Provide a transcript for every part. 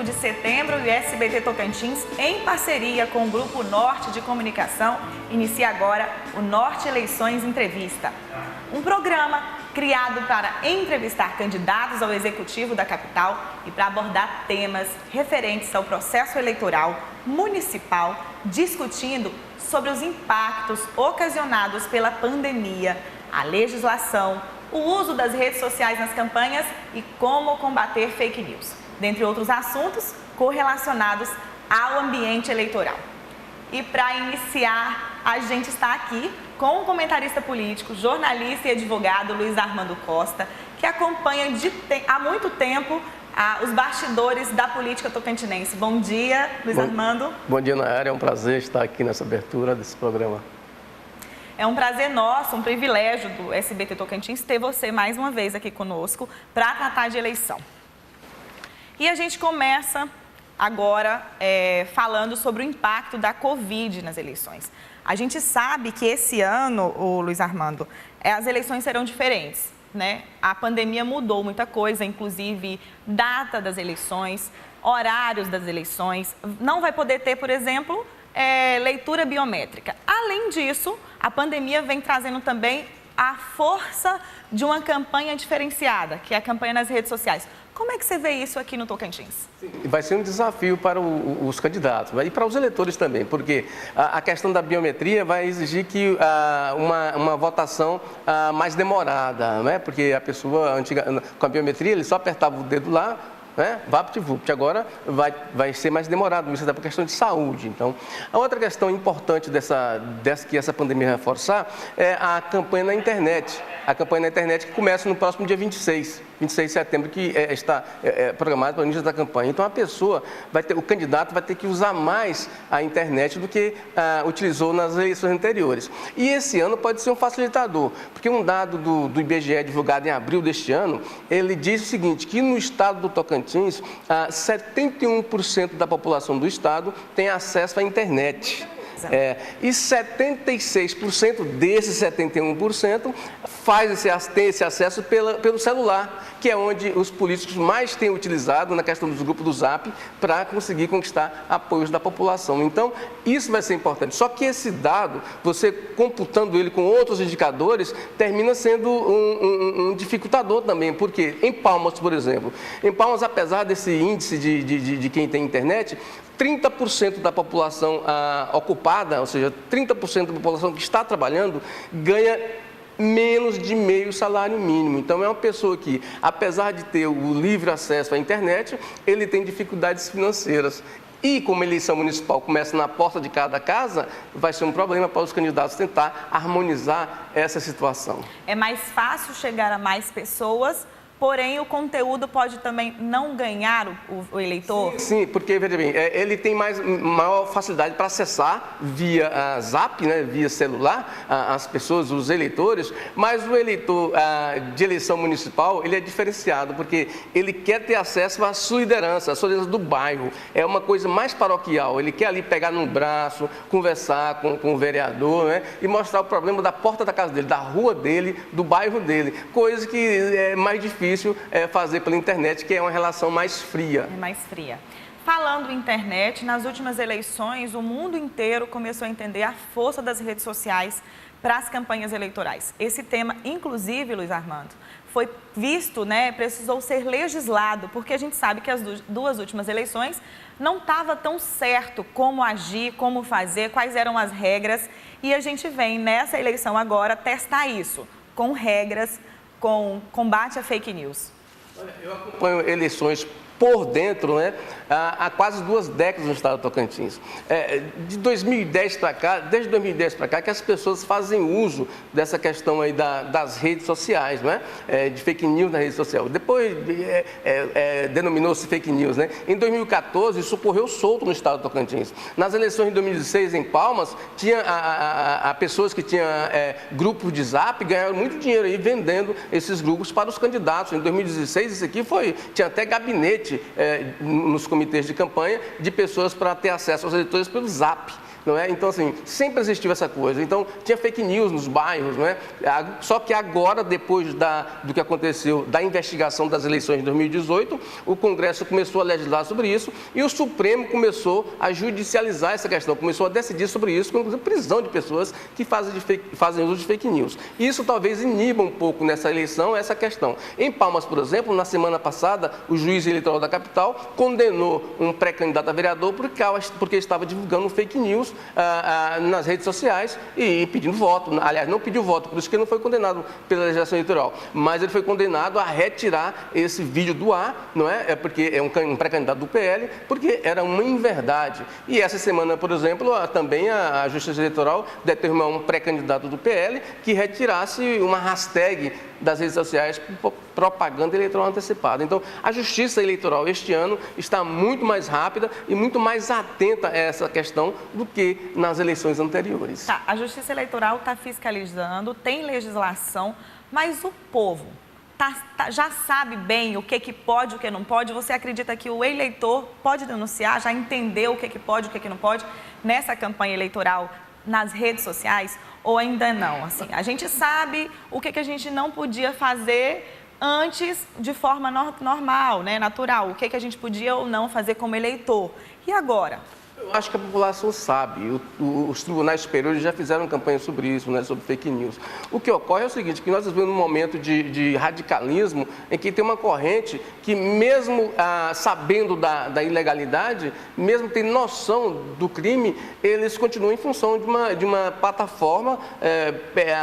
8 de setembro, o SBT Tocantins, em parceria com o Grupo Norte de Comunicação, inicia agora o Norte Eleições Entrevista. Um programa criado para entrevistar candidatos ao Executivo da capital e para abordar temas referentes ao processo eleitoral municipal, discutindo sobre os impactos ocasionados pela pandemia, a legislação, o uso das redes sociais nas campanhas e como combater fake news, dentre outros assuntos correlacionados ao ambiente eleitoral. E para iniciar, a gente está aqui com o comentarista político, jornalista e advogado Luiz Armando Costa, que acompanha há muito tempo os bastidores da política tocantinense. Bom dia, Luiz Armando. Bom dia, Nayara. É um prazer estar aqui nessa abertura desse programa. É um prazer nosso, um privilégio do SBT Tocantins ter você mais uma vez aqui conosco para tratar de eleição. E a gente começa agora falando sobre o impacto da Covid nas eleições. A gente sabe que esse ano, Luiz Armando, as eleições serão diferentes, né? A pandemia mudou muita coisa, inclusive data das eleições, horários das eleições. Não vai poder ter, por exemplo, leitura biométrica. Além disso, a pandemia vem trazendo também a força de uma campanha diferenciada, que é a campanha nas redes sociais. Como é que você vê isso aqui no Tocantins? Vai ser um desafio para os candidatos e para os eleitores também, porque a questão da biometria vai exigir que uma votação mais demorada, né? Porque a pessoa com a biometria, ele só apertava o dedo lá, né? VaptVupt. Agora vai ser mais demorado, isso é por questão de saúde. Então, a outra questão importante que essa pandemia vai reforçar é a campanha na internet. A campanha na internet que começa no próximo dia 26 de setembro, que está programado para o início da campanha. Então, o candidato vai ter que usar mais a internet do que utilizou nas eleições anteriores. E esse ano pode ser um facilitador, porque um dado do IBGE divulgado em abril deste ano, ele diz o seguinte, que no estado do Tocantins, 71% da população do estado tem acesso à internet. E 76% desses 71% tem esse acesso pelo celular, que é onde os políticos mais têm utilizado na questão dos grupos do Zap para conseguir conquistar apoios da população. Então, isso vai ser importante. Só que esse dado, você computando ele com outros indicadores, termina sendo um dificultador também, porque em Palmas, por exemplo, apesar desse índice de quem tem internet, 30% da população ocupada, ou seja, 30% da população que está trabalhando, ganha menos de meio salário mínimo. Então, é uma pessoa que, apesar de ter o livre acesso à internet, ele tem dificuldades financeiras. E como a eleição municipal começa na porta de cada casa, vai ser um problema para os candidatos tentar harmonizar essa situação. É mais fácil chegar a mais pessoas, porém, o conteúdo pode também não ganhar o eleitor? Sim, porque, veja bem, ele tem maior facilidade para acessar via Zap, né, via celular, as pessoas, os eleitores, mas o eleitor de eleição municipal, ele é diferenciado, porque ele quer ter acesso à sua liderança do bairro. É uma coisa mais paroquial, ele quer ali pegar no braço, conversar com o vereador, né, e mostrar o problema da porta da casa dele, da rua dele, do bairro dele, coisa que é mais difícil fazer pela internet, que é uma relação mais fria. É mais fria. Falando em internet, nas últimas eleições, o mundo inteiro começou a entender a força das redes sociais para as campanhas eleitorais. Esse tema, inclusive, Luiz Armando, foi visto, né, precisou ser legislado, porque a gente sabe que as duas últimas eleições não estava tão certo como agir, como fazer, quais eram as regras, e a gente vem nessa eleição agora testar isso, com regras, com combate à fake news. Eu acompanho eleições por dentro, né, há quase 2 décadas no estado do Tocantins. De 2010 para cá, desde 2010 para cá, que as pessoas fazem uso dessa questão aí das redes sociais, né, de fake news na rede social. Depois denominou-se fake news, né? Em 2014, isso ocorreu solto no estado do Tocantins. Nas eleições de 2016 em Palmas, tinha pessoas que tinham grupos de Zap, ganharam muito dinheiro aí vendendo esses grupos para os candidatos. Em 2016, isso aqui tinha até gabinete nos comitês de campanha de pessoas para ter acesso aos eleitores pelo Zap. não é? Então, assim, sempre existiu essa coisa. Então, tinha fake news nos bairros, não é? Só que agora, depois do que aconteceu, da investigação das eleições de 2018, o Congresso começou a legislar sobre isso e o Supremo começou a judicializar essa questão, começou a decidir sobre isso, com prisão de pessoas que fazem uso de fake news. Isso talvez iniba um pouco nessa eleição essa questão. Em Palmas, por exemplo, na semana passada, o juiz eleitoral da capital condenou um pré-candidato a vereador porque estava divulgando fake news nas redes sociais e pedindo voto. Aliás, não pediu voto, por isso que ele não foi condenado pela legislação eleitoral, mas ele foi condenado a retirar esse vídeo do ar, não é? Porque é um pré-candidato do PL, porque era uma inverdade. E essa semana, por exemplo, também a Justiça Eleitoral determinou um pré-candidato do PL que retirasse uma hashtag das redes sociais por propaganda eleitoral antecipada. Então, a Justiça Eleitoral este ano está muito mais rápida e muito mais atenta a essa questão do que nas eleições anteriores. Tá, a Justiça Eleitoral está fiscalizando, tem legislação, mas o povo já sabe bem o que pode e o que não pode? Você acredita que o eleitor pode denunciar, já entendeu o que pode e o que não pode nessa campanha eleitoral nas redes sociais? Ou ainda não? Assim, a gente sabe o que a gente não podia fazer antes de forma normal, né, natural. O que a gente podia ou não fazer como eleitor. E agora? Eu acho que a população sabe, os tribunais superiores já fizeram campanha sobre isso, né, sobre fake news. O que ocorre é o seguinte, que nós vivemos um momento de radicalismo em que tem uma corrente que mesmo sabendo da ilegalidade, mesmo tendo noção do crime, eles continuam em função de uma plataforma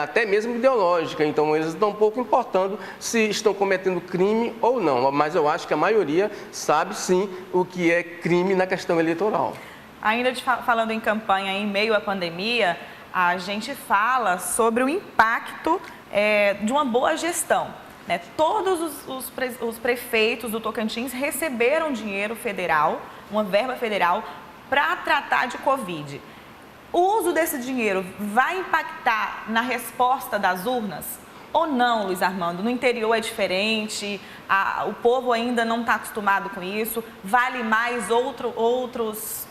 até mesmo ideológica. Então eles estão um pouco importando se estão cometendo crime ou não, mas eu acho que a maioria sabe sim o que é crime na questão eleitoral. Ainda falando em campanha em meio à pandemia, a gente fala sobre o impacto de uma boa gestão, né? Todos os prefeitos do Tocantins receberam dinheiro federal, uma verba federal, para tratar de Covid. O uso desse dinheiro vai impactar na resposta das urnas? Ou não, Luiz Armando? No interior é diferente, o povo ainda não está acostumado com isso, vale mais outras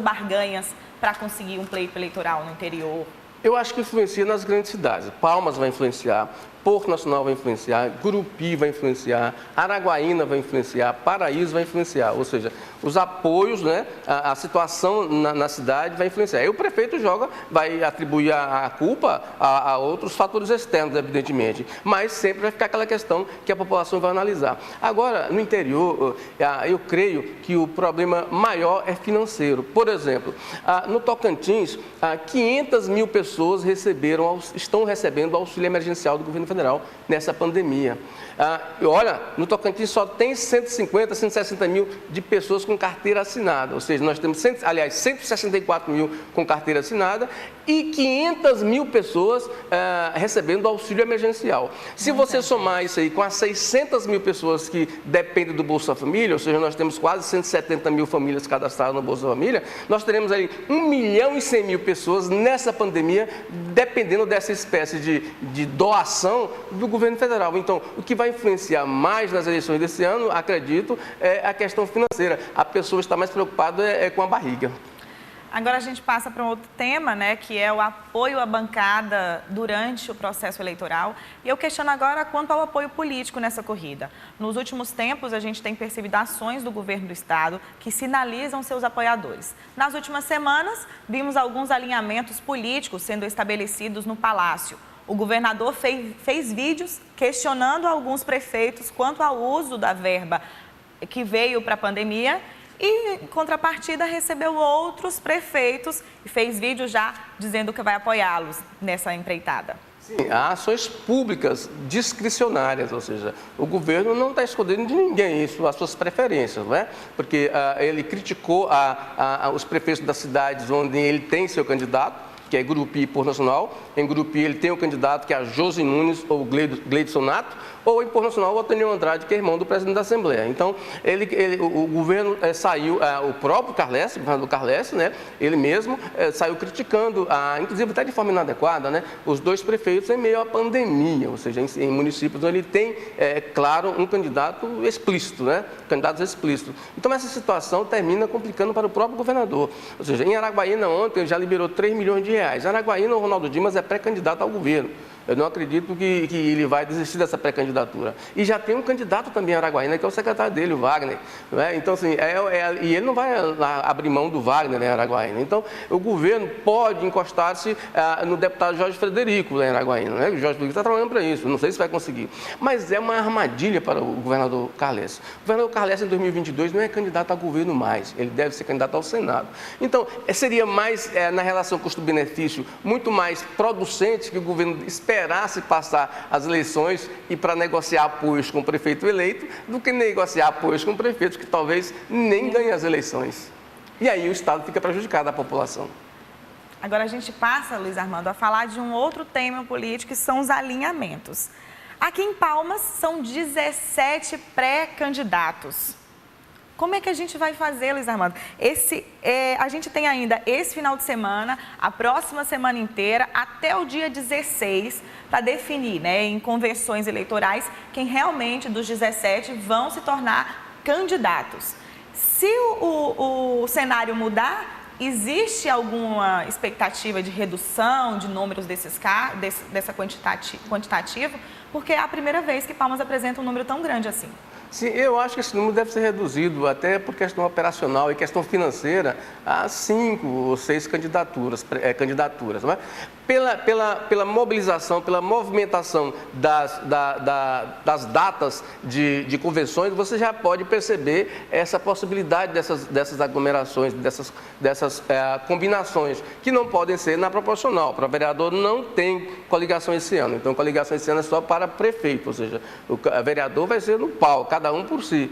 barganhas para conseguir um pleito eleitoral no interior? Eu acho que influencia nas grandes cidades. Palmas vai influenciar, Porto Nacional vai influenciar, Gurupi vai influenciar, Araguaína vai influenciar, Paraíso vai influenciar. Ou seja, os apoios, né, a situação na cidade vai influenciar. Aí o prefeito vai atribuir a culpa a outros fatores externos, evidentemente. Mas sempre vai ficar aquela questão que a população vai analisar. Agora, no interior, eu creio que o problema maior é financeiro. Por exemplo, no Tocantins, 500 mil pessoas estão recebendo auxílio emergencial do governo federal nessa pandemia. Olha, no Tocantins só tem 150, 160 mil de pessoas com carteira assinada, ou seja, nós temos 164 mil com carteira assinada e 500 mil pessoas recebendo auxílio emergencial. Se você somar isso aí com as 600 mil pessoas que dependem do Bolsa Família, ou seja, nós temos quase 170 mil famílias cadastradas no Bolsa Família, nós teremos aí 1.100.000 pessoas nessa pandemia dependendo dessa espécie de doação do governo federal. Então, o que vai influenciar mais nas eleições desse ano, acredito, é a questão financeira. A pessoa está mais preocupada com a barriga. Agora a gente passa para um outro tema, né, que é o apoio à bancada durante o processo eleitoral. E eu questiono agora quanto ao apoio político nessa corrida. Nos últimos tempos, a gente tem percebido ações do governo do estado que sinalizam seus apoiadores. Nas últimas semanas, vimos alguns alinhamentos políticos sendo estabelecidos no Palácio. O governador fez vídeos questionando alguns prefeitos quanto ao uso da verba que veio para a pandemia e, em contrapartida, recebeu outros prefeitos e fez vídeos já dizendo que vai apoiá-los nessa empreitada. Sim, há ações públicas discricionárias, ou seja, o governo não está escondendo de ninguém isso, as suas preferências, não é? Porque ele criticou os prefeitos das cidades onde ele tem seu candidato, que é Gurupi por Nacional. Em Gurupi ele tem um candidato que é a Josi Nunes ou Gleidson Nato, ou em por Nacional o Otânio Andrade, que é irmão do presidente da Assembleia. Então, o governo saiu, o próprio Carles, o governador Carles, né, ele mesmo saiu criticando, inclusive até de forma inadequada, né, os dois prefeitos em meio à pandemia, ou seja, em municípios onde ele tem, claro, um candidato explícito, né, candidatos explícitos. Então, essa situação termina complicando para o próprio governador. Ou seja, em Araguaína ontem ele já liberou 3 milhões de reais. Em Araguaína, o Ronaldo Dimas é pré-candidato ao governo. Eu não acredito que ele vai desistir dessa pré-candidatura. E já tem um candidato também em Araguaína, que é o secretário dele, o Wagner. Não é? Então, assim, e ele não vai abrir mão do Wagner em Araguaína. Então, o governo pode encostar-se no deputado Jorge Frederico lá em Araguaína. Né? O Jorge Frederico está trabalhando para isso, não sei se vai conseguir. Mas é uma armadilha para o governador Carles. O governador Carles, em 2022, não é candidato a governo mais. Ele deve ser candidato ao Senado. Então, seria mais, na relação custo-benefício, muito mais producente que o governo esperasse passar as eleições e para negociar apoios com o prefeito eleito, do que negociar apoios com prefeitos que talvez nem ganhem as eleições. E aí o Estado fica prejudicado, a população. Agora a gente passa, Luiz Armando, a falar de um outro tema político, que são os alinhamentos. Aqui em Palmas são 17 pré-candidatos. Como é que a gente vai fazer, Luiz Armando? A gente tem ainda esse final de semana, a próxima semana inteira, até o dia 16, para definir, né, em convenções eleitorais, quem realmente dos 17 vão se tornar candidatos. Se o cenário mudar, existe alguma expectativa de redução de números dessa quantitativo? Porque é a primeira vez que Palmas apresenta um número tão grande assim. Sim, eu acho que esse número deve ser reduzido até por questão operacional e questão financeira a 5 ou 6 candidaturas, não é? Pela mobilização, pela movimentação das datas de convenções, você já pode perceber essa possibilidade dessas aglomerações, dessas combinações, que não podem ser na proporcional. Para vereador não tem coligação esse ano, então coligação esse ano é só para prefeito, ou seja, o vereador vai ser no pau, cada um por si.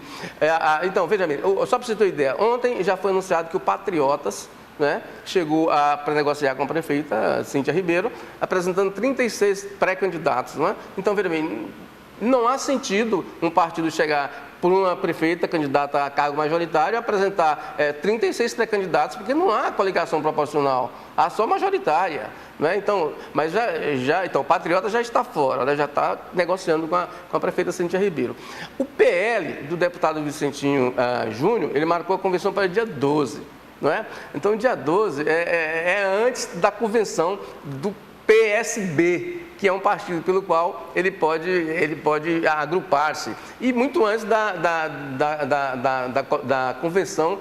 Então, veja bem, só para você ter uma ideia, ontem já foi anunciado que o Patriotas, né, chegou para negociar com a prefeita Cíntia Ribeiro, apresentando 36 pré-candidatos. Né? Então, veja bem, não há sentido um partido chegar por uma prefeita candidata a cargo majoritário e apresentar 36 pré-candidatos, porque não há coligação proporcional, há só majoritária. Né? Então, mas então, o Patriota já está fora, né? Já está negociando com a prefeita Cíntia Ribeiro. O PL do deputado Vicentinho Júnior, ele marcou a convenção para o dia 12. Não é? Então, dia 12 é antes da convenção do PSB, que é um partido pelo qual ele pode agrupar-se. E muito antes da convenção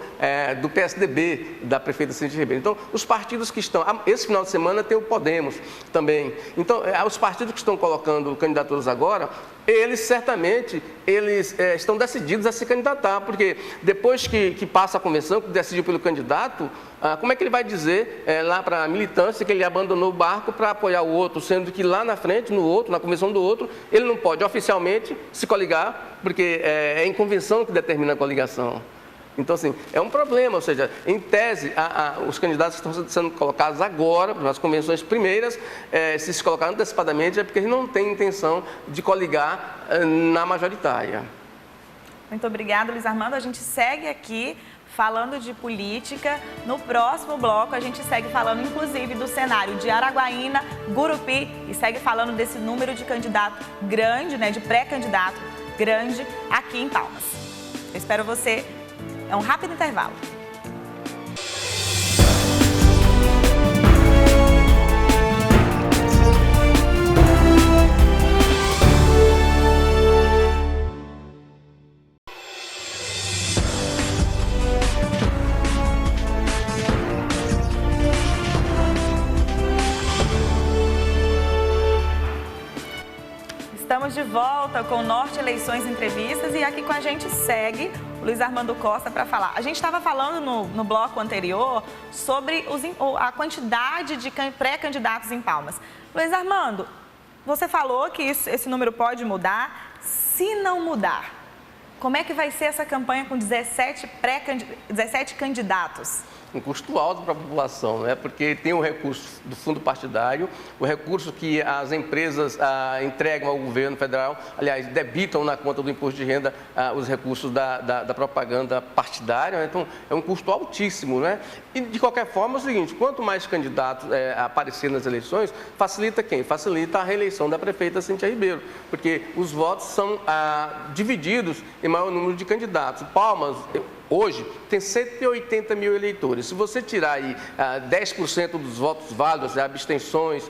do PSDB, da prefeita Cíntia Ribeiro. Então, os partidos que estão... Esse final de semana tem o Podemos também. Então, os partidos que estão colocando candidaturas agora, eles certamente estão decididos a se candidatar, porque depois que passa a convenção, que decidiu pelo candidato, como é que ele vai dizer lá para a militância que ele abandonou o barco para apoiar o outro, sendo que lá na frente, no outro, na convenção do outro, ele não pode oficialmente se coligar, porque é em convenção que determina a coligação. Então, assim, é um problema, ou seja, em tese, os candidatos que estão sendo colocados agora, nas convenções primeiras, se colocar antecipadamente, é porque eles não têm intenção de coligar na majoritária. Muito obrigada, Luiz Armando. A gente segue aqui falando de política. No próximo bloco, a gente segue falando, inclusive, do cenário de Araguaína, Gurupi, e segue falando desse número de candidato grande, né, de pré-candidato grande aqui em Palmas. Eu espero você. É um rápido intervalo. Estamos de volta com o Norte Eleições Entrevistas e aqui com a gente segue o Luiz Armando Costa para falar. A gente estava falando no bloco anterior sobre a quantidade de pré-candidatos em Palmas. Luiz Armando, você falou que esse número pode mudar. Se não mudar, Como é que vai ser essa campanha com 17 candidatos? Um custo alto para a população, né? Porque tem o recurso do fundo partidário, o recurso que as empresas entregam ao governo federal, aliás, debitam na conta do imposto de renda os recursos da propaganda partidária, né? Então é um custo altíssimo, né? E de qualquer forma é o seguinte, quanto mais candidatos aparecerem nas eleições, facilita quem? Facilita a reeleição da prefeita Cíntia Ribeiro, porque os votos são divididos em maior número de candidatos. Palmas, hoje, tem 180 mil eleitores. Se você tirar aí 10% dos votos válidos, abstenções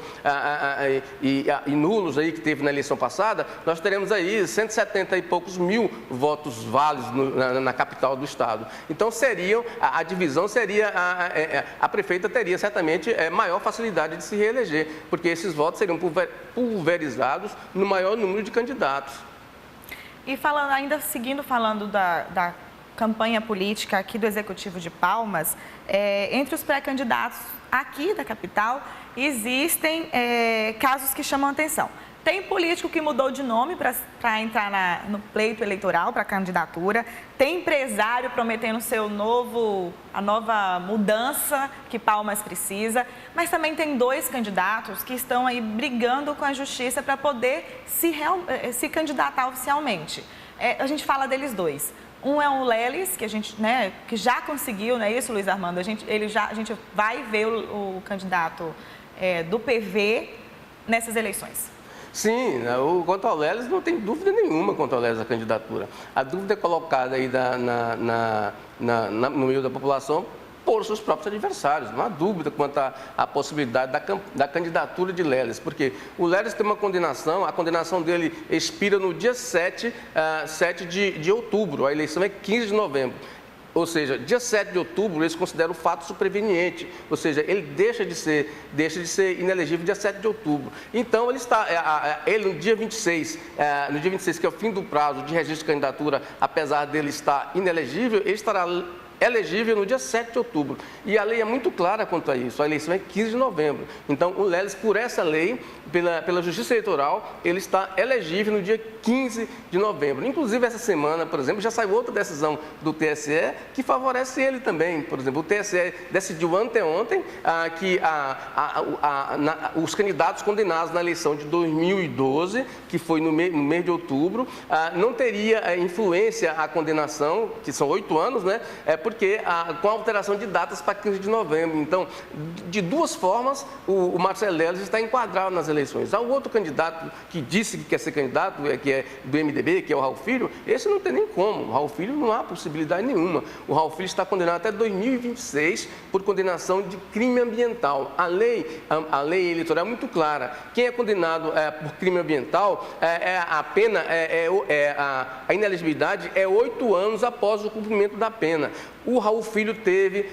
e nulos aí que teve na eleição passada, nós teremos aí 170 e poucos mil votos válidos na capital do estado. Então, a divisão seria, a prefeita teria certamente maior facilidade de se reeleger, porque esses votos seriam pulverizados no maior número de candidatos. E falando, ainda seguindo falando da campanha política aqui do Executivo de Palmas, entre os pré-candidatos aqui da capital, existem casos que chamam a atenção. Tem político que mudou de nome para entrar no pleito eleitoral, para a candidatura. Tem empresário prometendo a nova mudança que Palmas precisa. Mas também tem 2 candidatos que estão aí brigando com a justiça para poder se candidatar oficialmente. A gente fala deles 2. Um é o Leles, que a gente, que já conseguiu, não é isso, Luiz Armando? A gente vai ver o candidato do PV nessas eleições. Sim, quanto ao Leles, não tem dúvida nenhuma quanto ao Leles a candidatura. A dúvida é colocada aí no meio da população por seus próprios adversários. Não há dúvida quanto à possibilidade da candidatura de Leles, porque o Leles tem uma condenação, a condenação dele expira no dia 7 de outubro, a eleição é 15 de novembro. Ou seja, dia 7 de outubro, eles consideram o fato superveniente, ou seja, ele deixa de ser inelegível dia 7 de outubro. Então, ele no dia 26, que é o fim do prazo de registro de candidatura, apesar dele estar inelegível, ele estará elegível no dia 7 de outubro. E a lei é muito clara quanto a isso. A eleição é 15 de novembro. Então, o Leles, por essa lei, pela Justiça Eleitoral, ele está elegível no dia 15 de novembro. Inclusive, essa semana, por exemplo, já saiu outra decisão do TSE que favorece ele também. Por exemplo, o TSE decidiu anteontem que os candidatos condenados na eleição de 2012, que foi no mês de outubro, não teria influência a condenação, que são 8 anos, né? Porque com a alteração de datas para 15 de novembro. Então, de 2 formas, o Marcelo Leles está enquadrado nas eleições. Há um outro candidato que disse que quer ser candidato, que é do MDB, que é o Raul Filho, esse não tem nem como. O Raul Filho não há possibilidade nenhuma. O Raul Filho está condenado até 2026 por condenação de crime ambiental. A lei eleitoral é muito clara. Quem é condenado por crime ambiental, a pena, a inelegibilidade é 8 anos após o cumprimento da pena. O Raul Filho teve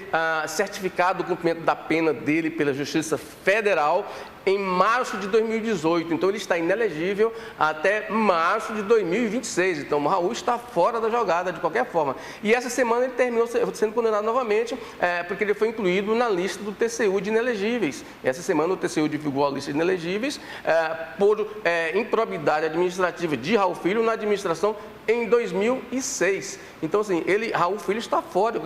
certificado o cumprimento da pena dele pela Justiça Federal em março de 2018. Então, ele está inelegível até março de 2026. Então, o Raul está fora da jogada, de qualquer forma. E essa semana ele terminou sendo condenado novamente, porque ele foi incluído na lista do TCU de inelegíveis. Essa semana o TCU divulgou a lista de inelegíveis por improbidade administrativa de Raul Filho na administração em 2006. Então, assim, Raul Filho está fora.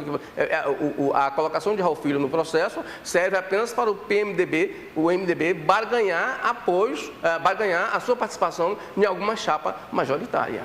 A colocação de Raul Filho no processo serve apenas para o MDB barganhar apoios, barganhar a sua participação em alguma chapa majoritária.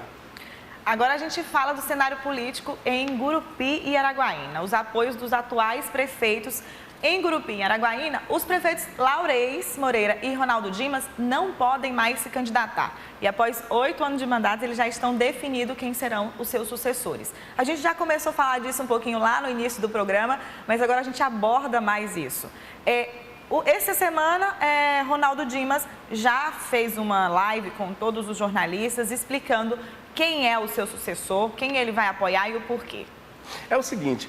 Agora a gente fala do cenário político em Gurupi e Araguaína. Os apoios dos atuais prefeitos em Gurupi e Araguaína, os prefeitos Laurez Moreira e Ronaldo Dimas não podem mais se candidatar. E após 8 anos de mandato, eles já estão definidos quem serão os seus sucessores. A gente já começou a falar disso um pouquinho lá no início do programa, mas agora a gente aborda mais isso. Essa semana, Ronaldo Dimas já fez uma live com todos os jornalistas explicando quem é o seu sucessor, quem ele vai apoiar e o porquê. É o seguinte,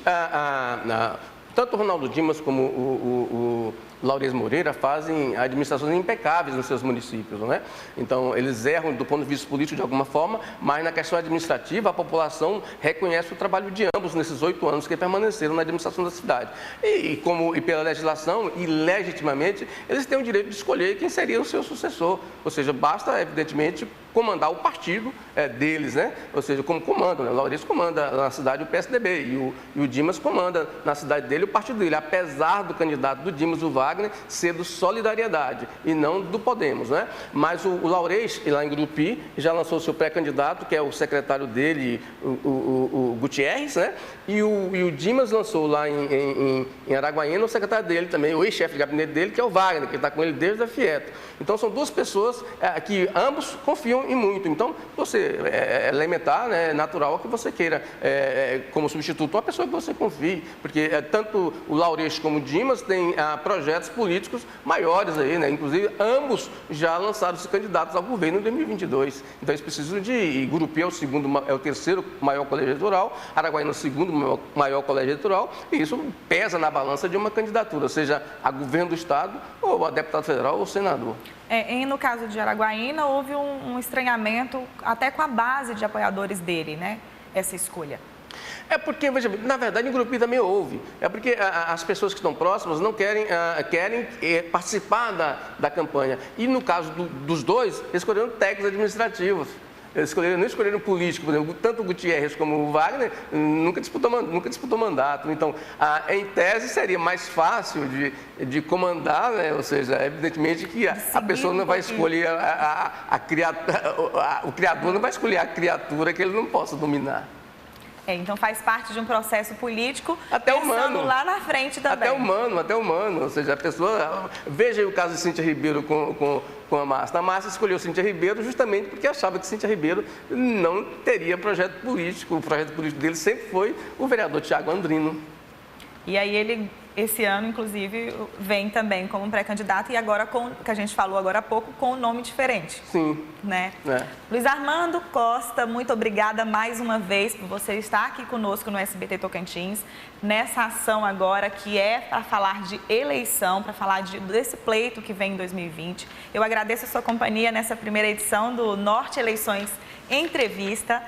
tanto o Ronaldo Dimas como o Laurez Moreira fazem administrações impecáveis nos seus municípios, não é? Então, eles erram do ponto de vista político de alguma forma, mas na questão administrativa, a população reconhece o trabalho de ambos nesses 8 anos que permaneceram na administração da cidade. E pela legislação, e legitimamente, eles têm o direito de escolher quem seria o seu sucessor. Ou seja, basta, evidentemente, comandar o partido deles, né? Ou seja, como comando, né? O Laurez comanda na cidade o PSDB e o Dimas comanda na cidade dele o partido dele, apesar do candidato do Dimas, o Wagner, ser do Solidariedade e não do Podemos, né? Mas o Laurez, lá em Grupi, já lançou o seu pré-candidato, que é o secretário dele, o Gutierrez, né? E o Dimas lançou lá em Araguaína o secretário dele também, o ex-chefe de gabinete dele, que é o Wagner, que está com ele desde a Fieto. Então, são duas pessoas que ambos confiam em muito. Então, você é elementar, né, é natural que você queira, como substituto, uma pessoa que você confie, porque tanto o Laurez como o Dimas têm projetos políticos maiores aí, né? Inclusive, ambos já lançaram-se candidatos ao governo em 2022. Então, eles precisam de Gurupi é o terceiro maior colégio eleitoral, Araguaína é o segundo maior colégio eleitoral, e isso pesa na balança de uma candidatura, seja a governo do estado, ou a deputado federal ou senador. E no caso de Araguaína, houve um estranhamento até com a base de apoiadores dele, né? Essa escolha. É porque, veja bem, na verdade, em Grupi também houve. É porque as pessoas que estão próximas não querem participar da campanha. E no caso dos dois, escolheram técnicos administrativos. Não escolheram político, por exemplo, tanto o Gutierrez como o Wagner nunca disputou mandato. Então, em tese, seria mais fácil de comandar, né? Ou seja, evidentemente que a pessoa não vai escolher o criador não vai escolher a criatura que ele não possa dominar. Então faz parte de um processo político, até humano, lá na frente também. Até humano. Ou seja, a pessoa... Veja aí o caso de Cíntia Ribeiro com a Márcia. A Márcia escolheu Cíntia Ribeiro justamente porque achava que Cíntia Ribeiro não teria projeto político. O projeto político dele sempre foi o vereador Thiago Andrino. E aí ele, esse ano, inclusive, vem também como pré-candidato e agora, que a gente falou agora há pouco, com um nome diferente. Sim. Né? Luiz Armando Costa, muito obrigada mais uma vez por você estar aqui conosco no SBT Tocantins, nessa ação agora que é para falar de eleição, para falar desse pleito que vem em 2020. Eu agradeço a sua companhia nessa primeira edição do Norte Eleições Entrevista.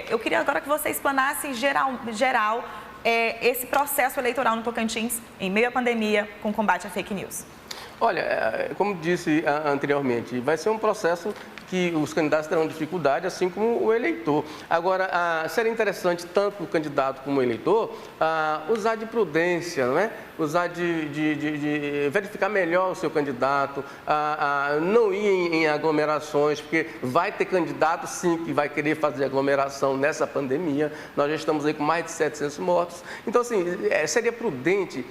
Eu queria agora que você explanasse geral esse processo eleitoral no Tocantins, em meio à pandemia, com combate à fake news. Olha, como disse anteriormente, vai ser um processo que os candidatos terão dificuldade, assim como o eleitor. Agora, seria interessante, tanto o candidato como o eleitor, usar de prudência, não é? Usar de verificar melhor o seu candidato, não ir em aglomerações, porque vai ter candidato, sim, que vai querer fazer aglomeração nessa pandemia. Nós já estamos aí com mais de 700 mortos. Então, assim, seria prudente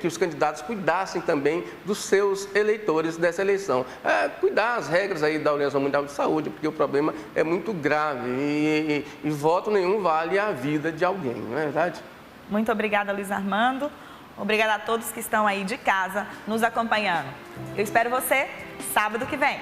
que os candidatos cuidassem também dos seus eleitores dessa eleição. Cuidar as regras aí da Organização Mundial de Saúde, porque o problema é muito grave e voto nenhum vale a vida de alguém, não é verdade? Muito obrigada, Luiz Armando. Obrigada a todos que estão aí de casa nos acompanhando. Eu espero você sábado que vem.